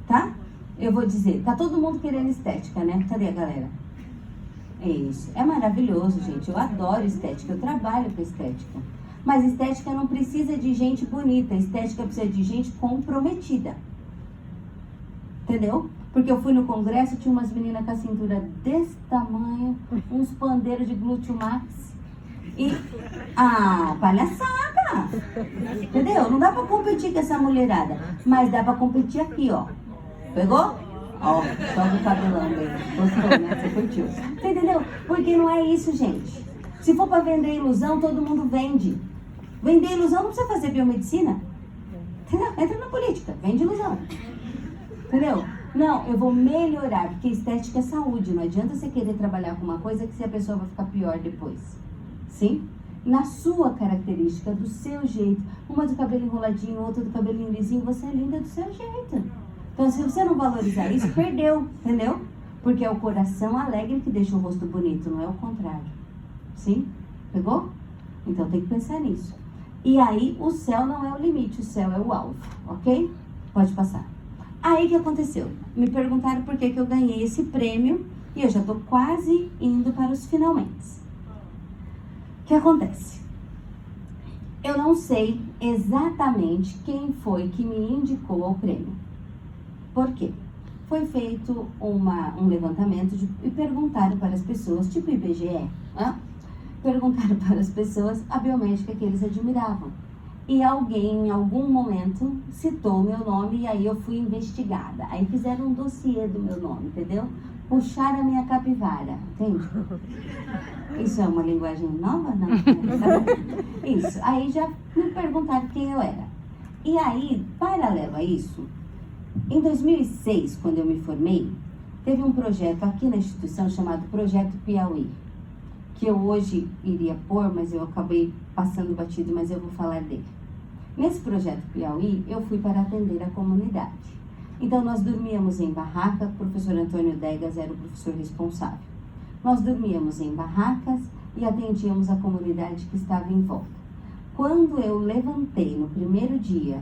tá? Eu vou dizer, tá todo mundo querendo estética, né? Cadê a galera? É isso. É maravilhoso, gente. Eu adoro estética, eu trabalho com estética. Mas estética não precisa de gente bonita, estética precisa de gente comprometida. Entendeu? Porque eu fui no congresso, tinha umas meninas com a cintura desse tamanho, uns pandeiros de glúteo max. E, palhaçada! Entendeu? Não dá pra competir com essa mulherada, mas dá pra competir aqui, ó. Pegou? Ó, só o cabelão dele. Gostou, né? Você curtiu. Você entendeu? Porque não é isso, gente. Se for pra vender ilusão, todo mundo vende. Vender ilusão não precisa fazer biomedicina. Entendeu? Entra na política, vende ilusão. Entendeu? Não, eu vou melhorar, porque estética é saúde. Não adianta você querer trabalhar com uma coisa que se a pessoa vai ficar pior depois. Sim? Na sua característica, do seu jeito. Uma do cabelo enroladinho, outra do cabelinho lisinho, você é linda do seu jeito. Então, se você não valorizar isso, perdeu, entendeu? Porque é o coração alegre que deixa o rosto bonito, não é o contrário. Sim? Pegou? Então, tem que pensar nisso. E aí, o céu não é o limite, o céu é o alvo, ok? Pode passar. Aí, o que aconteceu? Me perguntaram por que eu ganhei esse prêmio e eu já tô quase indo para os finalmente. O que acontece? Eu não sei exatamente quem foi que me indicou ao prêmio. Por quê? Foi feito um levantamento e perguntaram para as pessoas, tipo IBGE, perguntaram para as pessoas a biomédica que eles admiravam. E alguém, em algum momento, citou meu nome e aí eu fui investigada. Aí fizeram um dossiê do meu nome, entendeu? Puxaram a minha capivara, entende? Isso é uma linguagem nova? Não? Tá bom. Isso. Aí já me perguntaram quem eu era. E aí, paralelo a isso, em 2006, quando eu me formei, teve um projeto aqui na instituição chamado Projeto Piauí, que eu hoje iria pôr, mas eu acabei passando batido, mas eu vou falar dele. Nesse projeto Piauí, eu fui para atender a comunidade. Então, nós dormíamos em barraca, o professor Antônio Degas era o professor responsável. Nós dormíamos em barracas e atendíamos a comunidade que estava em volta. Quando eu levantei no primeiro dia,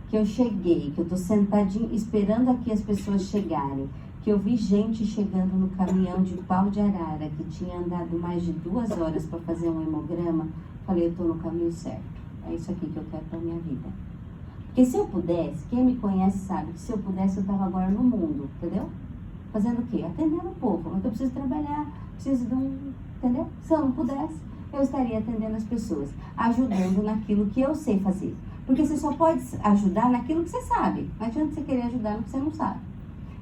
que eu cheguei, que eu estou sentadinho esperando aqui as pessoas chegarem, que eu vi gente chegando no caminhão de pau de arara, que tinha andado mais de 2 horas para fazer um hemograma, falei, eu estou no caminho certo. É isso aqui que eu quero para minha vida. Porque se eu pudesse, quem me conhece sabe que se eu pudesse eu estava agora no mundo, entendeu? Fazendo o quê? Atendendo o povo, mas eu preciso trabalhar, preciso de entendeu? Se eu não pudesse, eu estaria atendendo as pessoas, ajudando naquilo que eu sei fazer. Porque você só pode ajudar naquilo que você sabe. Não adianta você querer ajudar no que você não sabe.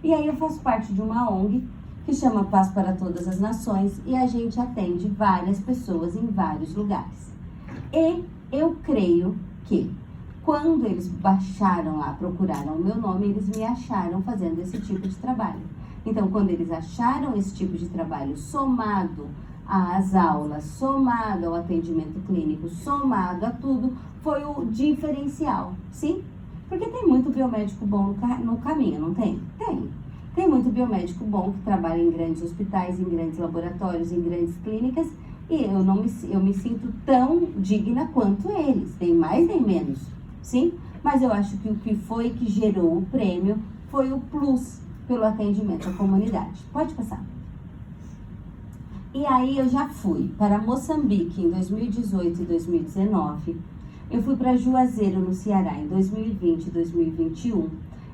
E aí eu faço parte de uma ONG que chama Paz para Todas as Nações e a gente atende várias pessoas em vários lugares. E eu creio que quando eles baixaram lá, procuraram o meu nome, eles me acharam fazendo esse tipo de trabalho. Então, quando eles acharam esse tipo de trabalho somado às aulas, somado ao atendimento clínico, somado a tudo, foi o diferencial, sim? Porque tem muito biomédico bom no caminho, não tem? Tem. Tem muito biomédico bom que trabalha em grandes hospitais, em grandes laboratórios, em grandes clínicas, e eu me sinto tão digna quanto eles, nem mais nem menos, sim? Mas eu acho que o que foi que gerou o prêmio foi o plus pelo atendimento à comunidade. Pode passar. E aí eu já fui para Moçambique em 2018 e 2019. Eu fui para Juazeiro, no Ceará, em 2020 e 2021.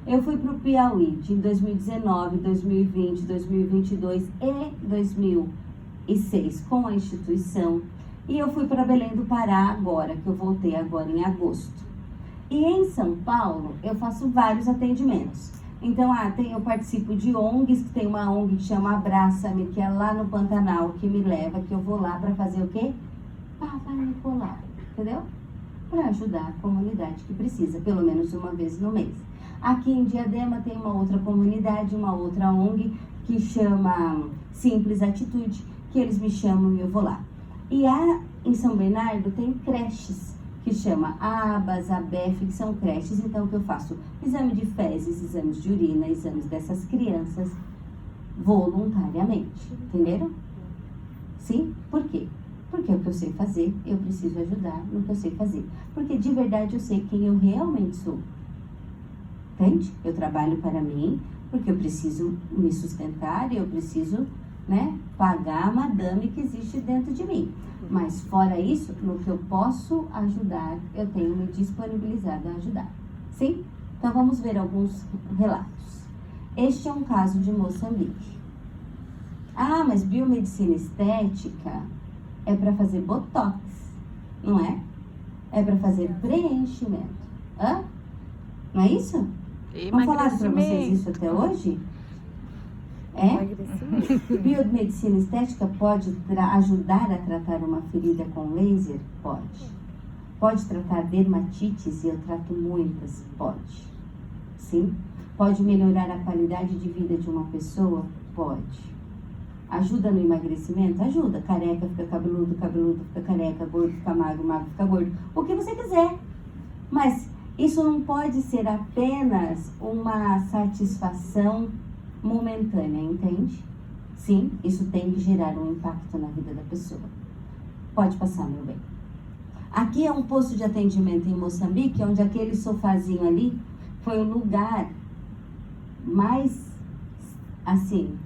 Eu fui para o Piauí em 2019, 2020, 2022 e 2006 com a instituição. E eu fui para Belém do Pará agora, que eu voltei agora em agosto. E em São Paulo, eu faço vários atendimentos. Então, eu participo de ONGs, que tem uma ONG que chama Abraça-me, que é lá no Pantanal, que me leva, que eu vou lá para fazer o quê? Papa Nicolau, entendeu? Para ajudar a comunidade que precisa, pelo menos uma vez no mês. Aqui em Diadema tem uma outra comunidade, uma outra ONG, que chama Simples Atitude, que eles me chamam e eu vou lá. E em São Bernardo tem creches, que chama ABAS, ABEF, que são creches, então que eu faço exame de fezes, exames de urina, exames dessas crianças voluntariamente, entenderam? Sim? Por quê? Porque é o que eu sei fazer, eu preciso ajudar no que eu sei fazer. Porque de verdade eu sei quem eu realmente sou. Entende? Eu trabalho para mim, porque eu preciso me sustentar e eu preciso, pagar a madame que existe dentro de mim. Mas fora isso, no que eu posso ajudar, eu tenho me disponibilizado a ajudar. Sim? Então vamos ver alguns relatos. Este é um caso de Moçambique. Mas biomedicina estética é para fazer botox, não é? É para fazer preenchimento. Não é isso? Não falaram para vocês isso até hoje? Biomedicina estética pode ajudar a tratar uma ferida com laser? Pode. Pode tratar dermatites e eu trato muitas? Pode. Sim. Pode melhorar a qualidade de vida de uma pessoa? Pode. Ajuda no emagrecimento? Ajuda. Careca fica cabeludo, cabeludo fica careca, gordo fica magro, magro fica gordo. O que você quiser. Mas isso não pode ser apenas uma satisfação momentânea, entende? Sim, isso tem que gerar um impacto na vida da pessoa. Pode passar, meu bem. Aqui é um posto de atendimento em Moçambique, onde aquele sofazinho ali foi o lugar mais,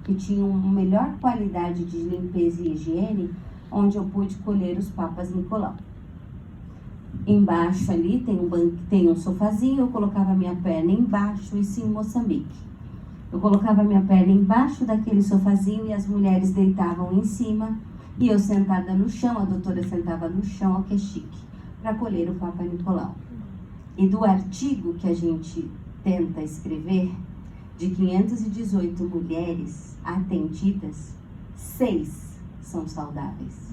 que tinha uma melhor qualidade de limpeza e higiene, onde eu pude colher os papas Nicolau. Embaixo ali tem um sofazinho, eu colocava minha perna embaixo, isso em Moçambique. Eu colocava minha perna embaixo daquele sofazinho e as mulheres deitavam em cima e eu sentada no chão, a doutora sentava no chão, ó que chique, para colher o Papa Nicolau. E do artigo que a gente tenta escrever, de 518 mulheres atendidas, 6 são saudáveis.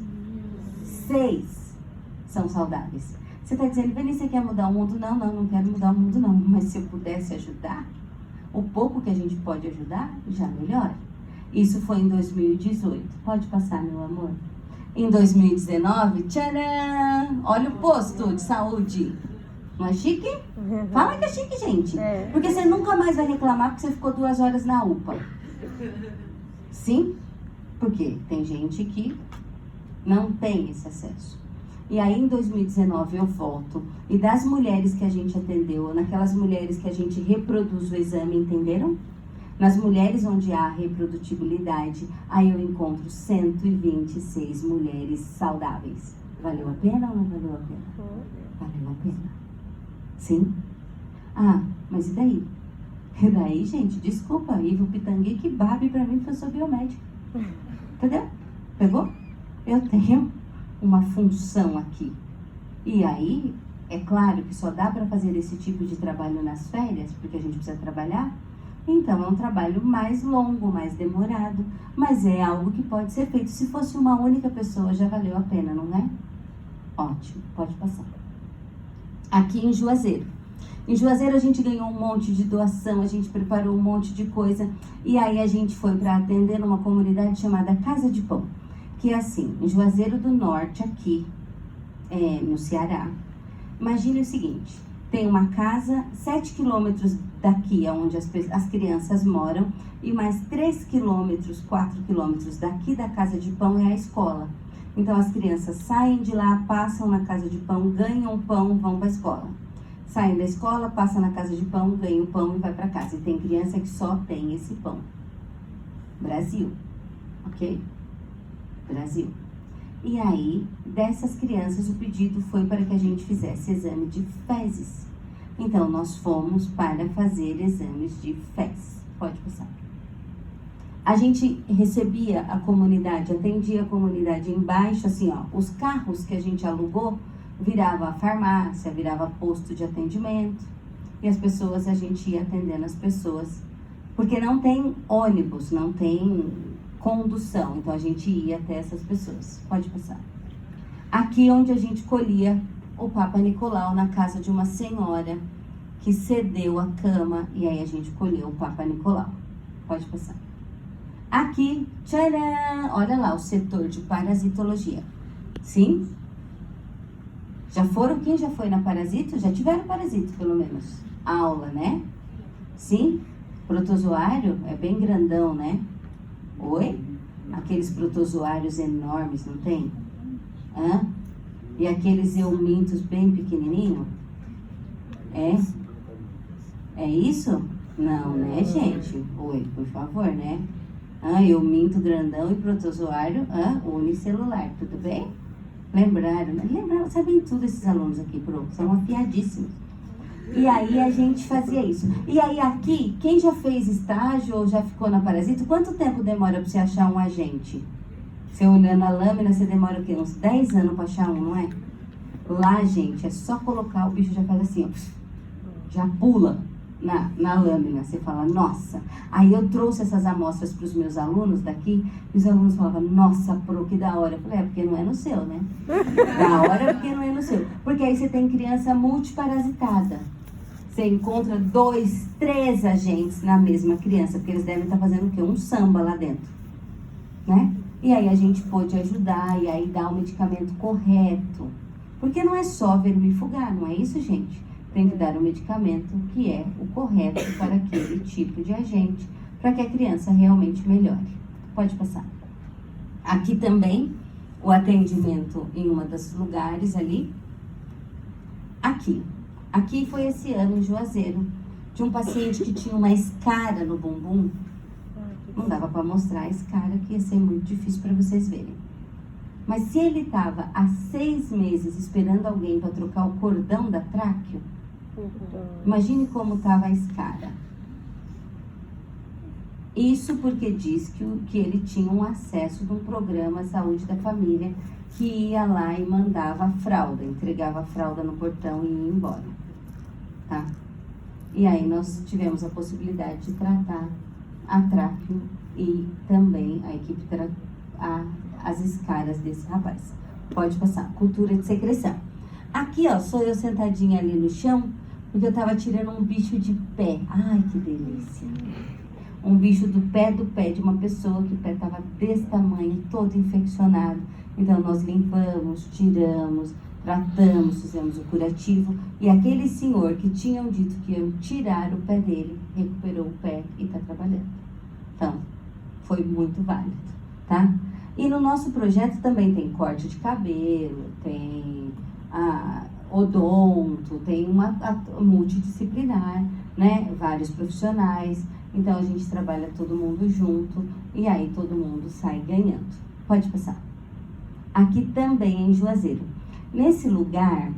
6 são saudáveis. Você está dizendo, Vani, você quer mudar o mundo? Não quero mudar o mundo não, mas se eu pudesse ajudar, o pouco que a gente pode ajudar, já melhora. Isso foi em 2018. Pode passar, meu amor. Em 2019, tcharam! Olha o posto de saúde. Não é chique? Fala que é chique, gente. É. Porque você nunca mais vai reclamar porque você ficou 2 horas na UPA. Sim? Porque tem gente que não tem esse acesso. E aí em 2019 eu volto. E das mulheres que a gente atendeu, naquelas mulheres que a gente reproduz o exame, entenderam? Nas mulheres onde há reprodutibilidade, aí eu encontro 126 mulheres saudáveis. Valeu a pena ou não valeu a pena? Valeu a pena. Sim? Ah, mas e daí? E daí, gente, desculpa, Ivo Pitangui que babe pra mim porque eu sou biomédica. Entendeu? Pegou? Eu tenho uma função aqui. E aí, é claro que só dá pra fazer esse tipo de trabalho nas férias, porque a gente precisa trabalhar. Então, é um trabalho mais longo, mais demorado, mas é algo que pode ser feito. Se fosse uma única pessoa, já valeu a pena, não é? Ótimo, pode passar. Aqui em Juazeiro. Em Juazeiro a gente ganhou um monte de doação, a gente preparou um monte de coisa. E aí a gente foi para atender numa comunidade chamada Casa de Pão. Que é assim, em Juazeiro do Norte, aqui, no Ceará. Imagine o seguinte, tem uma casa 7 quilômetros daqui, onde as crianças moram, e mais 3 quilômetros, 4 quilômetros daqui da Casa de Pão é a escola. Então as crianças saem de lá, passam na Casa de Pão, ganham pão, vão para a escola. Saem da escola, passam na Casa de Pão, ganham pão e vai para casa. E tem criança que só tem esse pão. Brasil, ok? Brasil. E aí, dessas crianças, o pedido foi para que a gente fizesse exame de fezes. Então, nós fomos para fazer exames de fezes. Pode passar. A gente recebia a comunidade, atendia a comunidade embaixo, assim, ó, os carros que a gente alugou, virava farmácia, virava posto de atendimento. E as pessoas, a gente ia atendendo as pessoas. Porque não tem ônibus, não tem condução. Então, a gente ia até essas pessoas. Pode passar. Aqui onde a gente colhia o Papa Nicolau, na casa de uma senhora que cedeu a cama. E aí a gente colheu o Papa Nicolau. Pode passar. Aqui, tcharam! Olha lá, o setor de parasitologia. Sim? Já foram? Quem já foi na parasito? Já tiveram parasito, pelo menos. Aula, né? Sim? Protozoário é bem grandão, né? Oi? Aqueles protozoários enormes, não tem? Hã? E aqueles eumintos bem pequenininho? É? É isso? Não, né, gente? Oi, por favor, né? Euminto grandão e protozoário unicelular, tudo bem? Lembraram, né? Lembraram, sabem tudo esses alunos aqui, são afiadíssimos. E aí a gente fazia isso. E aí aqui, quem já fez estágio ou já ficou na parasito, quanto tempo demora para você achar um agente? Você olhando a lâmina, você demora o quê? Uns 10 anos para achar um, não é? Lá, gente, é só colocar, o bicho já faz assim, ó, já pula na lâmina. Você fala, nossa. Aí eu trouxe essas amostras para os meus alunos daqui, e os alunos falavam, nossa, pro, que da hora. Eu falei, porque não é no seu, né? Da hora porque não é no seu. Porque aí você tem criança multiparasitada. Você encontra 2, 3 agentes na mesma criança, porque eles devem estar fazendo o quê? Um samba lá dentro, né? E aí a gente pôde ajudar, e aí dar o medicamento correto. Porque não é só vermifugar, não é isso, gente? Tem que dar o medicamento que é o correto para aquele tipo de agente, para que a criança realmente melhore. Pode passar. Aqui também, o atendimento em uma dos lugares ali. Aqui foi esse ano em Juazeiro, de um paciente que tinha uma escara no bumbum. Não dava para mostrar a escara, que ia ser muito difícil para vocês verem. Mas se ele estava há 6 meses esperando alguém para trocar o cordão da tráqueo, imagine como estava a escara. Isso porque diz que ele tinha um acesso de um programa Saúde da Família, que ia lá e mandava a fralda, entregava a fralda no portão e ia embora, tá? E aí nós tivemos a possibilidade de tratar a tráqueo e também a equipe as escaras desse rapaz. Pode passar. Cultura de secreção. Aqui, ó, sou eu sentadinha ali no chão, porque eu tava tirando um bicho de pé. Ai, que delícia. Um bicho do pé de uma pessoa que o pé tava desse tamanho, todo infeccionado. Então, nós limpamos, tiramos, tratamos, fizemos o curativo, e aquele senhor que tinham dito que iam tirar o pé dele, recuperou o pé e está trabalhando. Então, foi muito válido, tá? E no nosso projeto também tem corte de cabelo, tem odonto, tem uma multidisciplinar, né? Vários profissionais. Então a gente trabalha todo mundo junto e aí todo mundo sai ganhando. Pode passar. Aqui também em Juazeiro. Nesse lugar,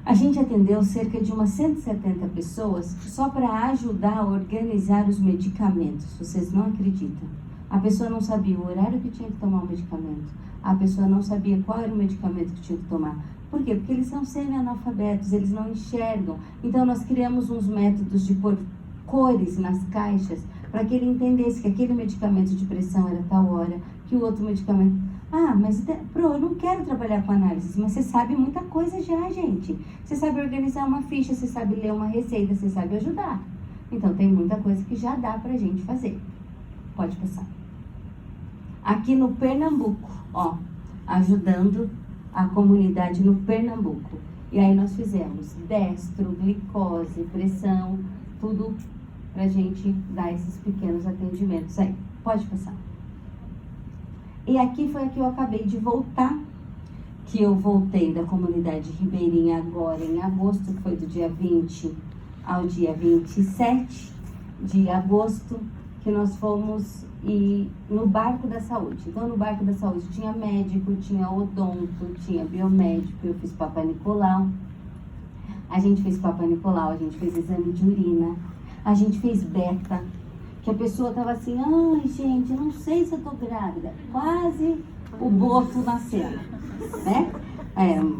a gente atendeu cerca de umas 170 pessoas só para ajudar a organizar os medicamentos. Vocês não acreditam. A pessoa não sabia o horário que tinha que tomar o medicamento. A pessoa não sabia qual era o medicamento que tinha que tomar. Por quê? Porque eles são semi-analfabetos, eles não enxergam. Então nós criamos uns métodos de pôr cores nas caixas para que ele entendesse que aquele medicamento de pressão era tal hora, que o outro medicamento... mas eu não quero trabalhar com análise, mas você sabe muita coisa já, gente. Você sabe organizar uma ficha, você sabe ler uma receita, você sabe ajudar. Então tem muita coisa que já dá pra gente fazer. Pode passar. Aqui no Pernambuco, ó, ajudando a comunidade no Pernambuco. E aí nós fizemos destro, glicose, pressão, tudo pra gente dar esses pequenos atendimentos aí. Pode passar. E aqui foi a que eu acabei de voltar, que eu voltei da comunidade ribeirinha agora em agosto, que foi do dia 20 ao dia 27 de agosto, que nós fomos no Barco da Saúde. Então, no Barco da Saúde tinha médico, tinha odonto, tinha biomédico, eu fiz Papai Nicolau. A gente fez Papai Nicolau, a gente fez exame de urina, a gente fez beta, que a pessoa tava assim, ai gente, eu não sei se eu tô grávida, quase o boto nascendo, né?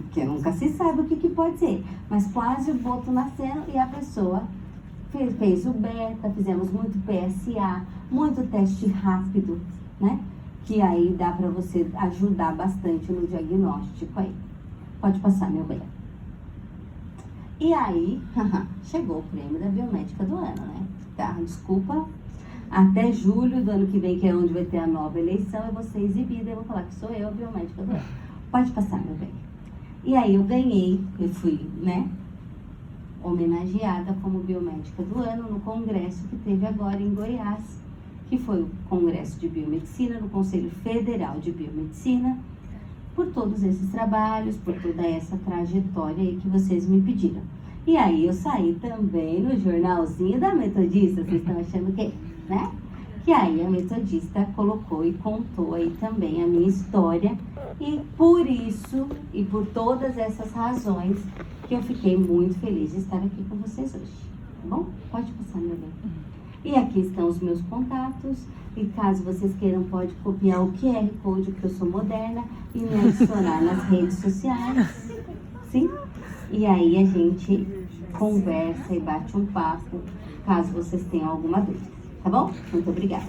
Porque nunca se sabe o que pode ser, mas quase o boto nascendo e a pessoa fez o beta, fizemos muito PSA, muito teste rápido, né? Que aí dá pra você ajudar bastante no diagnóstico aí. Pode passar, meu bem. E aí, chegou o prêmio da biomédica do ano, né? Tá, desculpa, até julho do ano que vem, que é onde vai ter a nova eleição, eu vou ser exibida, eu vou falar que sou eu a biomédica do ano. Pode passar, meu bem. E aí eu ganhei, eu fui, né, homenageada como biomédica do ano no congresso que teve agora em Goiás, que foi o Congresso de Biomedicina, no Conselho Federal de Biomedicina, por todos esses trabalhos, por toda essa trajetória aí que vocês me pediram. E aí eu saí também no jornalzinho da Metodista, vocês estão achando que, né? Que aí a Metodista colocou e contou aí também a minha história, e por isso, e por todas essas razões, que eu fiquei muito feliz de estar aqui com vocês hoje, tá bom? Pode passar, meu bem. E aqui estão os meus contatos, e caso vocês queiram, pode copiar o QR Code, porque eu sou moderna, e me adicionar nas redes sociais, sim? E aí a gente conversa e bate um papo, caso vocês tenham alguma dúvida, tá bom? Muito obrigada.